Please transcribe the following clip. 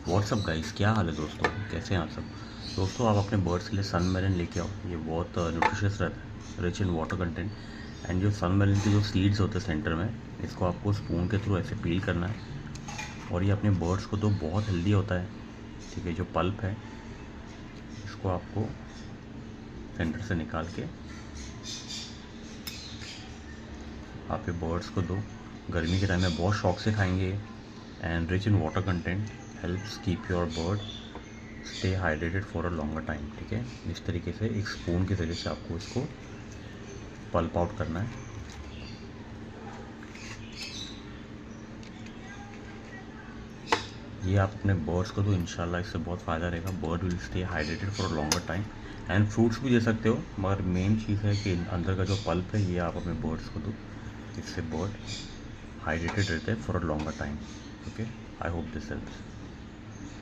WhatsApp guys, क्या हाल है दोस्तों? कैसे हैं आप सब? दोस्तों, आप अपने बर्ड्स के लिए सन मेलन लेके आओ। ये बहुत न्यूट्रिशियस रहता है, rich in water content. And जो सन मेलन के जो सीड्स होते हैं सेंटर में, इसको आपको स्पून के थ्रू ऐसे पील करना है और ये अपने बर्ड्स को तो बहुत हेल्दी होता है। ठीक है, जो पल्प है इसको आपको सेंटर से निकाल के आप ये बर्ड्स को दो। गर्मी के टाइम में बहुत शौक से खाएंगे। And rich in water content helps keep your bird stay hydrated for a longer time. ठीक है, इस तरीके से एक स्पून के ज़रिए से आपको इसको पल्प आउट करना है। ये आप अपने बर्ड्स को तो इंशाल्लाह इससे बहुत फ़ायदा रहेगा। Bird will stay hydrated for a longer time. And fruits भी दे सकते हो, मगर मेन चीज़ है कि अंदर का जो पल्प है ये आप अपने बर्ड्स को दो। इससे बर्ड हाइड्रेटेड रहते हैं for a longer time. Okay, I hope this helps.